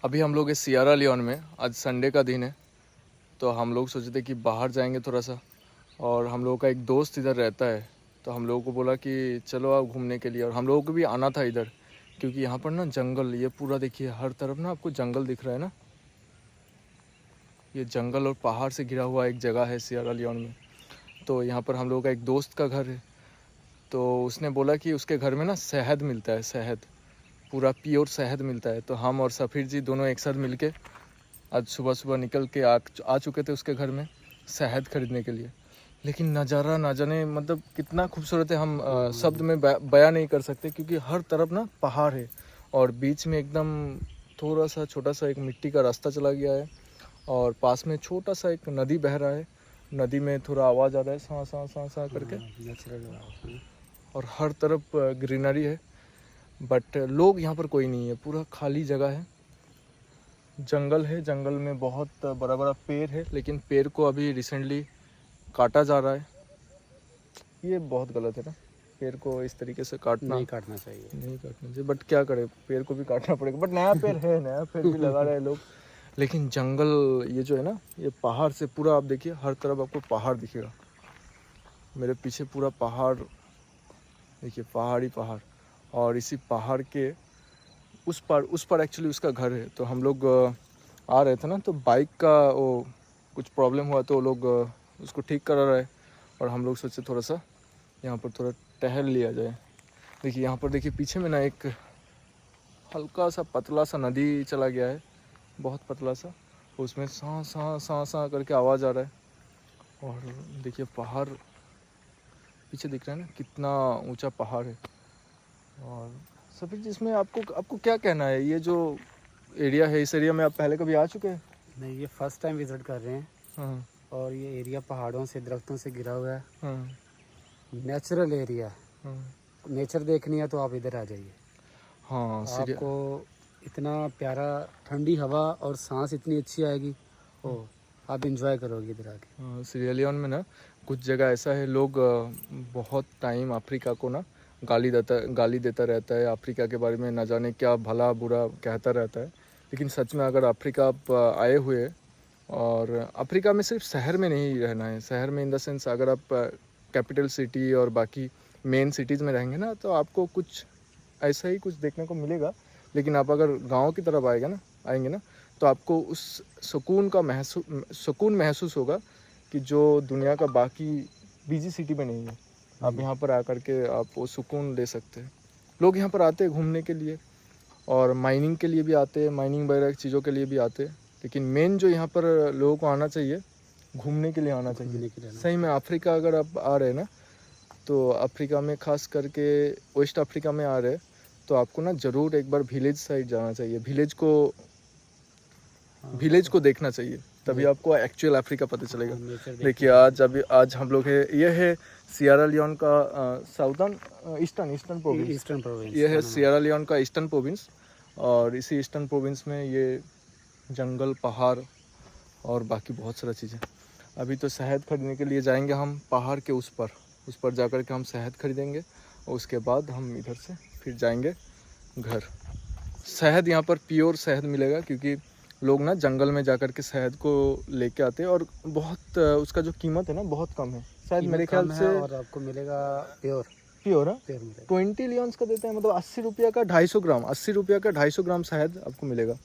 अभी हम लोग हैं सियरा लियोन में। आज संडे का दिन है, तो हम लोग सोचे थे कि बाहर जाएंगे थोड़ा सा। और हम लोगों का एक दोस्त इधर रहता है, तो हम लोगों को बोला कि चलो आप घूमने के लिए। और हम लोगों को भी आना था इधर, क्योंकि यहाँ पर ना जंगल, ये पूरा देखिए हर तरफ ना आपको जंगल दिख रहा है ना। ये जंगल और पहाड़ से घिरा हुआ एक जगह है सियरा लियोन में। तो यहाँ पर हम लोगों का एक दोस्त का घर है, तो उसने बोला कि उसके घर में ना शहद मिलता है, शहद, पूरा प्योर शहद मिलता है। तो हम और सफ़ीर जी दोनों एक साथ मिलके आज सुबह सुबह निकल के आ चुके थे उसके घर में शहद खरीदने के लिए। लेकिन नज़ारा ना जाने मतलब कितना खूबसूरत है, हम शब्द में बयां नहीं कर सकते, क्योंकि हर तरफ ना पहाड़ है और बीच में एकदम थोड़ा सा छोटा सा एक मिट्टी का रास्ता चला गया है और पास में छोटा सा एक नदी बह रहा है। नदी में थोड़ा आवाज़ आ रहा है सा सा सा सा करके, और हर तरफ ग्रीनरी है। बट लोग यहाँ पर कोई नहीं है, पूरा खाली जगह है, जंगल है। जंगल में बहुत बड़ा बड़ा पेड़ है, लेकिन पेड़ को अभी रिसेंटली काटा जा रहा है। ये बहुत गलत है ना, पेड़ को इस तरीके से काटना नहीं काटना चाहिए, नहीं काटना चाहिए। बट क्या करें, पेड़ को भी काटना पड़ेगा। बट नया पेड़ है, नया पेड़ भी लगा रहे हैं लोग। लेकिन जंगल ये जो है ना, ये पहाड़ से पूरा आप देखिए, हर तरफ आपको पहाड़ दिखेगा। मेरे पीछे पूरा पहाड़ देखिए, पहाड़ ही पहाड़। और इसी पहाड़ के उस पर एक्चुअली उसका घर है। तो हम लोग आ रहे थे ना, तो बाइक का वो कुछ प्रॉब्लम हुआ, तो वो लोग उसको ठीक करा रहे हैं। और हम लोग सोचे थोड़ा सा यहाँ पर थोड़ा टहल लिया जाए। देखिए यहाँ पर देखिए पीछे में ना एक हल्का सा पतला सा नदी चला गया है, बहुत पतला सा। उसमें सा सा सा सा करके आवाज़ आ रहा है। और देखिए पहाड़ पीछे दिख रहा है ना, कितना ऊंचा पहाड़ है। और सफीर जी, इसमें आपको आपको क्या कहना है, ये जो एरिया है, इस एरिया में आप पहले कभी आ चुके हैं? नहीं, ये फर्स्ट टाइम विजिट कर रहे हैं। हाँ और ये एरिया पहाड़ों से, दरख्तों से घिरा हुआ है, हाँ नेचुरल एरिया। हाँ नेचर देखनी है तो आप इधर आ जाइए। हाँ। आपको इतना प्यारा ठंडी हवा और सांस इतनी अच्छी आएगी, ओ आप इंजॉय करोगे इधर आके। सीरिया लियोन में ना कुछ जगह ऐसा है, लोग बहुत टाइम अफ्रीका को ना गाली देता रहता है, अफ्रीका के बारे में ना जाने क्या भला बुरा कहता रहता है। लेकिन सच में अगर अफ्रीका आप आए हुए, और अफ्रीका में सिर्फ शहर में नहीं रहना है, शहर में इन द सेंस अगर आप कैपिटल सिटी और बाकी मेन सिटीज़ में रहेंगे ना, तो आपको कुछ ऐसा ही कुछ देखने को मिलेगा। लेकिन आप अगर गांव की तरफ आएंगे ना, तो आपको उस सुकून महसूस होगा कि जो दुनिया का बाकी बिजी सिटी में नहीं है। आप यहाँ पर आकर के आप वो सुकून ले सकते हैं। लोग यहाँ पर आते हैं घूमने के लिए, और माइनिंग के लिए भी आते हैं, माइनिंग वगैरह चीज़ों के लिए भी आते हैं। लेकिन मेन जो यहाँ पर लोगों को आना चाहिए, घूमने के लिए आना चाहिए। सही में अफ्रीका अगर आप आ रहे हैं ना, तो अफ्रीका में खास करके वेस्ट अफ्रीका में आ रहे हैं, तो आपको ना ज़रूर एक बार विलेज साइड जाना चाहिए। विलेज को देखना चाहिए, तभी आपको एक्चुअल अफ्रीका पता चलेगा। देखिए आज हम लोग है, ये है सियरा लियोन का साउदर्न ईस्टर्न प्रोविंस। ये है सियरा लियोन का ईस्टर्न प्रोविंस। और इसी ईस्टर्न प्रोविंस में ये जंगल, पहाड़ और बाकी बहुत सारा चीज़ें। अभी तो शहद खरीदने के लिए जाएंगे हम पहाड़ के उस पर जाकर के हम शहद खरीदेंगे, और उसके बाद हम इधर से फिर जाएंगे घर। शहद यहाँ पर प्योर शहद मिलेगा, क्योंकि लोग ना जंगल में जाकर के शहद को लेके आते हैं। और बहुत उसका जो कीमत है ना, बहुत कम है, शायद मेरे ख्याल से। और आपको मिलेगा प्योर है 20 लियोन्स का देते हैं, मतलब 80 रुपया का 250 ग्राम, 80 रुपया का 250 ग्राम शहद आपको मिलेगा।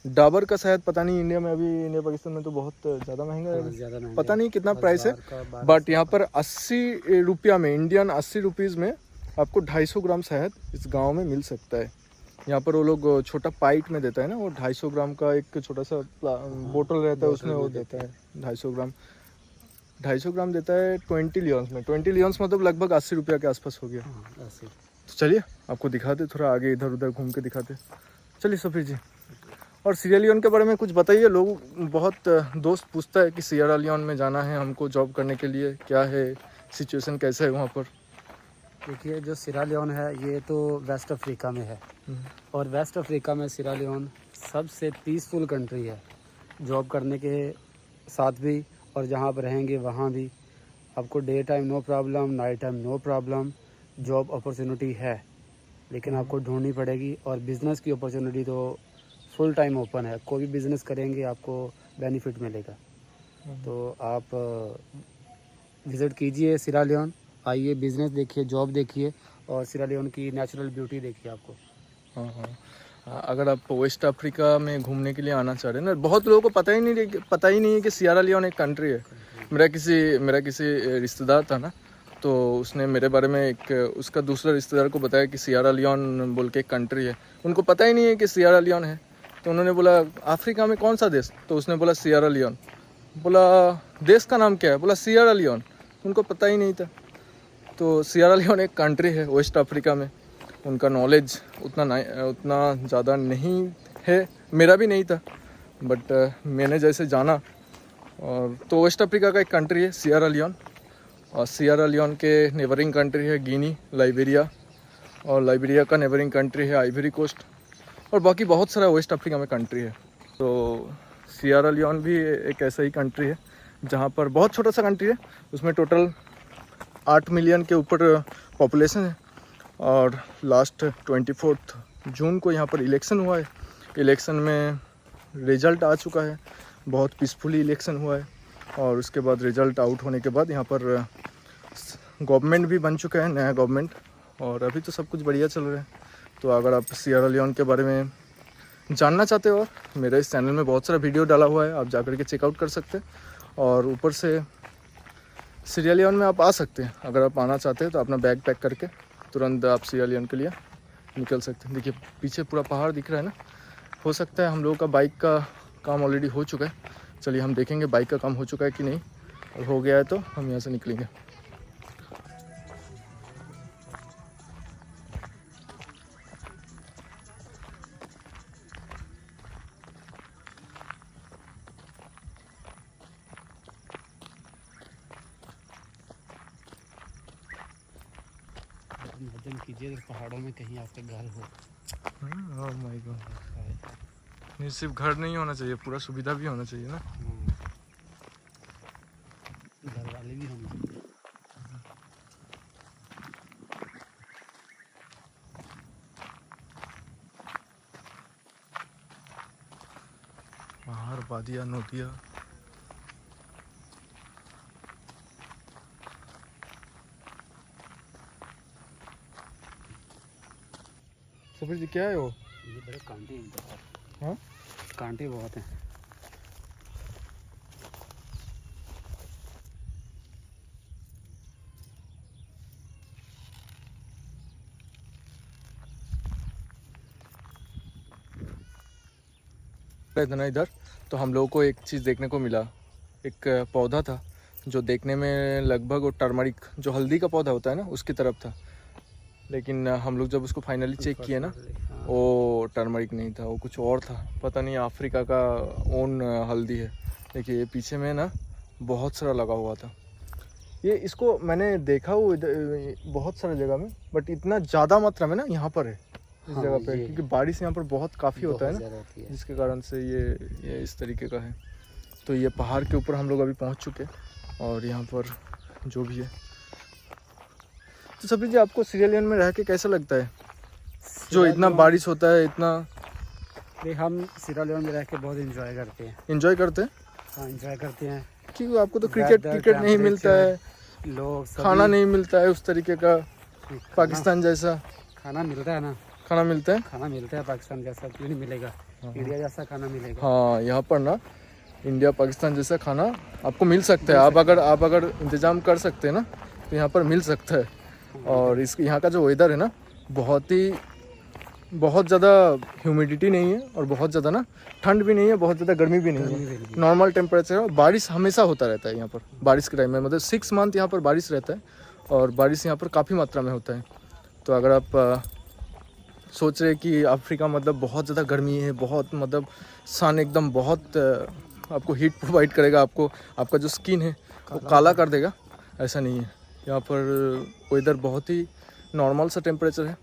डाबर का शहद पता नहीं, इंडिया में अभी इंडिया पाकिस्तान में तो बहुत ज़्यादा महंगा है, पता नहीं कितना प्राइस है। बट यहाँ पर 80 रुपया में, इंडियन 80 रुपीज़ में आपको 250 ग्राम शहद इस गांव में मिल सकता है। यहाँ पर वो लोग छोटा पाइप में देता है ना, वो 250 ग्राम का एक छोटा सा बोतल रहता है, उसमें वो देता है 250 ग्राम देता है 20 लियोन्स में। 20 लियोन्स मतलब लगभग 80 रुपया के आसपास हो गया। तो चलिए आपको दिखाते, थोड़ा आगे इधर उधर घूम के दिखाते। चलिए सफीर जी, और सियरा लियोन के बारे में कुछ बताइए। लोग बहुत दोस्त पूछता है कि सियरा लियोन में जाना है हमको जॉब करने के लिए, क्या है सिचुएशन, कैसा है वहाँ पर? देखिए, जो सियरा लियोन है ये तो वेस्ट अफ्रीका में है, और वेस्ट अफ्रीका में सियरा लियोन सबसे पीसफुल कंट्री है जॉब करने के साथ भी, और जहाँ आप रहेंगे वहाँ भी आपको day time no problem, night time no problem. Job opportunity है, लेकिन आपको ढूंढनी पड़ेगी। और बिज़नेस की अपॉर्चुनिटी तो फुल टाइम ओपन है, कोई भी बिज़नेस करेंगे आपको बेनिफिट मिलेगा। तो आप विज़िट कीजिए सीरा लियोन, आइए बिज़नेस देखिए, जॉब देखिए और सीरा लियोन की नेचुरल ब्यूटी देखिए आपको। हाँ हाँ अगर आप वेस्ट अफ्रीका में घूमने के लिए आना चाह रहे हैं ना, बहुत लोगों को पता ही नहीं है कि सियरा लियोन एक कंट्री है। मेरा किसी रिश्तेदार था ना, तो उसने मेरे बारे में एक उसका दूसरा रिश्तेदार को बताया कि सियरा लियोन बोल के एक कंट्री है। उनको पता ही नहीं है कि सियरा लियोन है। तो उन्होंने बोला अफ्रीका में कौन सा देश, तो उसने बोला सियरा लियोन। बोला देश का नाम क्या है, बोला सियरा लियोन। उनको पता ही नहीं था। तो सियरा लियोन एक कंट्री है वेस्ट अफ्रीका में। उनका नॉलेज उतना ज़्यादा नहीं है, मेरा भी नहीं था, बट मैंने जैसे जाना। और तो वेस्ट अफ्रीका का एक कंट्री है सियरा लियोन, और सियरा लियोन के नेबरिंग कंट्री है गिनी, लाइबेरिया, और लाइबेरिया का नेबरिंग कंट्री है आइवरी कोस्ट, और बाकी बहुत सारा वेस्ट अफ्रीका में कंट्री है। तो सियरा लियोन भी एक ऐसा ही कंट्री है जहाँ पर बहुत छोटा सा कंट्री है, उसमें टोटल 8 मिलियन के ऊपर पॉपुलेशन है। और लास्ट 24 जून को यहाँ पर इलेक्शन हुआ है। इलेक्शन में रिज़ल्ट आ चुका है, बहुत पीसफुली इलेक्शन हुआ है। और उसके बाद रिज़ल्ट आउट होने के बाद यहाँ पर गवर्नमेंट भी बन चुका है, नया गवर्नमेंट, और अभी तो सब कुछ बढ़िया चल रहा है। तो अगर आप सियरा लियोन के बारे में जानना चाहते हो, मेरे इस चैनल में बहुत सारा वीडियो डाला हुआ है, आप जाकर के चेकआउट कर सकते हैं। और ऊपर से सियरा लियोन में आप आ सकते हैं। अगर आप आना चाहते हैं तो अपना बैग पैक करके तुरंत आप सियरा लियोन के लिए निकल सकते हैं। देखिए पीछे पूरा पहाड़ दिख रहा है ना, हो सकता है हम लोगों का बाइक का काम ऑलरेडी हो चुका है। चलिए हम देखेंगे बाइक का काम हो चुका है कि नहीं, और हो गया है तो हम यहाँ से निकलेंगे। इमेजिन कीजिए अगर पहाड़ों में कहीं आपके घर हो। ओह माय गॉड, नहीं सिर्फ घर नहीं होना चाहिए, पूरा सुविधा भी होना चाहिए ना। घर वाले भी होंगे। पहाड़, वादियाँ, नदियाँ। सफीर जी क्या है वो? ये बड़े कांटे हैं इनके पास। हाँ कांटे बहुत हैं। इतना इधर तो हम लोगों को एक चीज़ देखने को मिला। एक पौधा था जो देखने में लगभग वो टर्मरिक, जो हल्दी का पौधा होता है ना, उसकी तरफ था। लेकिन हम लोग जब उसको फाइनली चेक किए ना, वो टर्मरिक नहीं था, वो कुछ और था। पता नहीं अफ्रीका का ओन हल्दी है। देखिए ये पीछे में ना बहुत सारा लगा हुआ था। ये इसको मैंने देखा वो इधर बहुत सारे जगह में, बट इतना ज़्यादा मात्रा में ना यहाँ पर है इस हाँ, जगह पे, ये क्योंकि बारिश यहाँ पर बहुत काफ़ी होता है बहुत ना, ज़्यादा होती है। जिसके कारण से ये इस तरीके का है। तो ये पहाड़ के ऊपर हम लोग अभी पहुँच चुके हैं, और यहाँ पर जो भी है। तो सभी जी आपको सियरा लियोन में रह के कैसा लगता है, जो इतना बारिश होता है, इतना? हम सीरा लियोन में रह के बहुत एंजॉय करते हैं। एंजॉय करते हैं? हाँ एंजॉय करते हैं। क्योंकि आपको तो क्रिकेट नहीं मिलता है, लोग खाना नहीं मिलता है उस तरीके का पाकिस्तान जैसा। खाना मिलता है ना, खाना मिलता है, खाना मिलता है पाकिस्तान जैसा, क्यों नहीं मिलेगा? इंडिया जैसा खाना मिलेगा। हाँ यहाँ पर ना इंडिया पाकिस्तान जैसा खाना आपको मिल सकता है। आप अगर इंतज़ाम कर सकते हैं ना, तो यहाँ पर मिल सकता है। और इस यहाँ का जो वेदर है ना, बहुत ज़्यादा ह्यूमिडिटी नहीं है, और बहुत ज़्यादा ना ठंड भी नहीं है, बहुत ज़्यादा गर्मी भी नहीं है, नॉर्मल टेम्परेचर है। बारिश हमेशा होता रहता है यहाँ पर, बारिश के टाइम में, मतलब 6 मंथ यहाँ पर बारिश रहता है, और बारिश यहाँ पर काफ़ी मात्रा में होता है। तो अगर आप सोच रहे कि अफ्रीका मतलब बहुत ज़्यादा गर्मी है, बहुत मतलब सन एकदम बहुत आपको हीट प्रोवाइड करेगा, आपका जो स्किन है वो काला कर देगा, ऐसा नहीं है। यहाँ पर वेदर बहुत ही नॉर्मल सा टेम्परेचर है।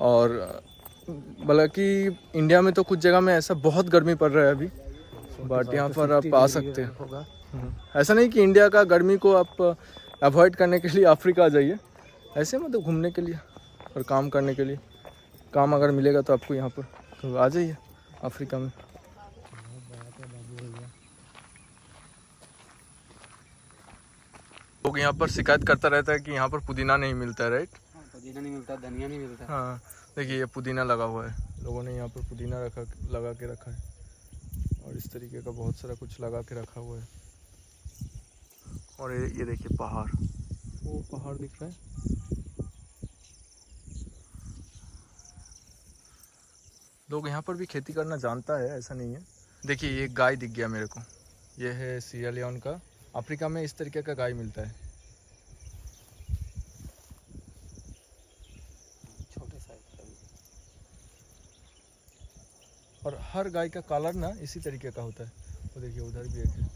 और बल्कि इंडिया में तो कुछ जगह में ऐसा बहुत गर्मी पड़ रहा है अभी, बट यहाँ पर आप आ सकते हैं। ऐसा नहीं कि इंडिया का गर्मी को आप अवॉइड करने के लिए अफ्रीका आ जाइए, ऐसे मतलब घूमने के लिए और काम करने के लिए। काम अगर मिलेगा तो आपको यहाँ पर, तो आ जाइए। अफ्रीका में। लोग यहाँ पर शिकायत करता रहता है कि यहाँ पर पुदीना नहीं मिलता है, राइट? पुदीना नहीं मिलता, धनिया नहीं मिलता। हाँ देखिए ये पुदीना लगा हुआ है, लोगों ने यहाँ पर पुदीना लगा के रखा है और इस तरीके का बहुत सारा कुछ लगा के रखा हुआ है। और ये देखिए पहाड़, वो पहाड़ दिख रहा है। लोग यहाँ पर भी खेती करना जानता है, ऐसा नहीं है। देखिए ये गाय दिख गया मेरे को, ये है सीरा लियोन का। अफ्रीका में इस तरीके का गाय मिलता है, छोटे साइज का। और हर गाय का कलर ना इसी तरीके का होता है। वो देखिए उधर भी एक है।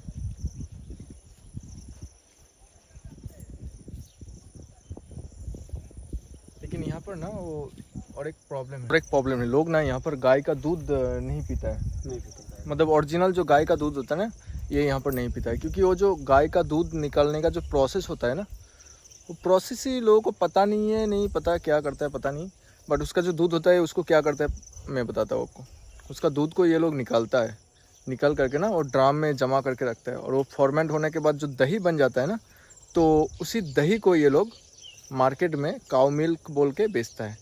लेकिन यहाँ पर ना वो और एक प्रॉब्लम है, लोग ना यहाँ पर गाय का दूध नहीं पीता है। नहीं पीते, मतलब ओरिजिनल जो गाय का दूध होता है ना, ये यहाँ पर नहीं पीता है, क्योंकि वो जो गाय का दूध निकालने का जो प्रोसेस होता है ना, वो प्रोसेस ही लोगों को पता नहीं है, नहीं पता क्या करता है पता नहीं। बट उसका जो दूध होता है उसको क्या करता है मैं बताता हूँ आपको। उसका दूध को ये लोग निकालता है, निकाल करके ना वो ड्राम में जमा करके रखता है, और वो फॉर्मेंट होने के बाद जो दही बन जाता है ना, तो उसी दही को ये लोग मार्केट में काऊ मिल्क बोल के बेचता है।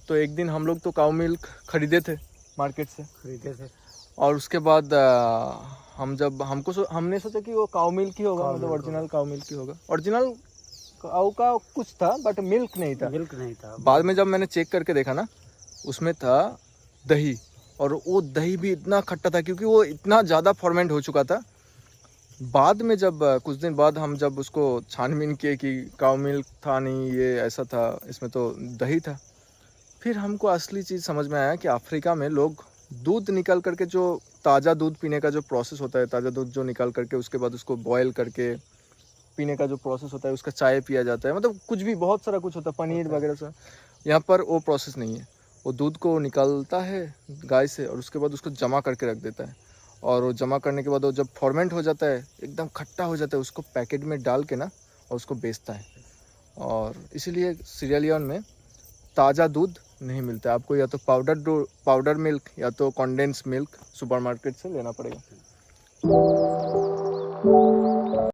तो एक दिन हम लोग तो काऊ मिल्क खरीदे थे मार्केट से, और उसके बाद हमने सोचा कि वो काऊ मिल्क ही होगा, मतलब ओरिजिनल काऊ मिल्क ही होगा। ओरिजिनल काऊ का कुछ था बट मिल्क नहीं था। बाद में जब मैंने चेक करके देखा ना, उसमें था दही, और वो दही भी इतना खट्टा था क्योंकि वो इतना ज़्यादा फॉर्मेंट हो चुका था। बाद में जब कुछ दिन बाद हम जब उसको छानबीन किए कि काऊ मिल्क था नहीं, ये ऐसा था, इसमें तो दही था, फिर हमको असली चीज़ समझ में आया कि अफ्रीका में लोग दूध निकाल करके, जो ताज़ा दूध पीने का जो प्रोसेस होता है, ताज़ा दूध जो निकाल करके उसके बाद उसको बॉयल करके पीने का जो प्रोसेस होता है, उसका चाय पिया जाता है, मतलब कुछ भी बहुत सारा कुछ होता है, पनीर वगैरह से। यहाँ पर वो प्रोसेस नहीं है। वो दूध को निकालता है गाय से और उसके बाद उसको जमा करके रख देता है, और वो जमा करने के बाद वो जब फॉर्मेंट हो जाता है, एकदम खट्टा हो जाता है, उसको पैकेट में डाल के ना और उसको बेचता है। और इसीलिए सीरा लियोन में ताज़ा दूध नहीं मिलता है, आपको या तो पाउडर मिल्क या तो कंडेंस मिल्क सुपरमार्केट से लेना पड़ेगा।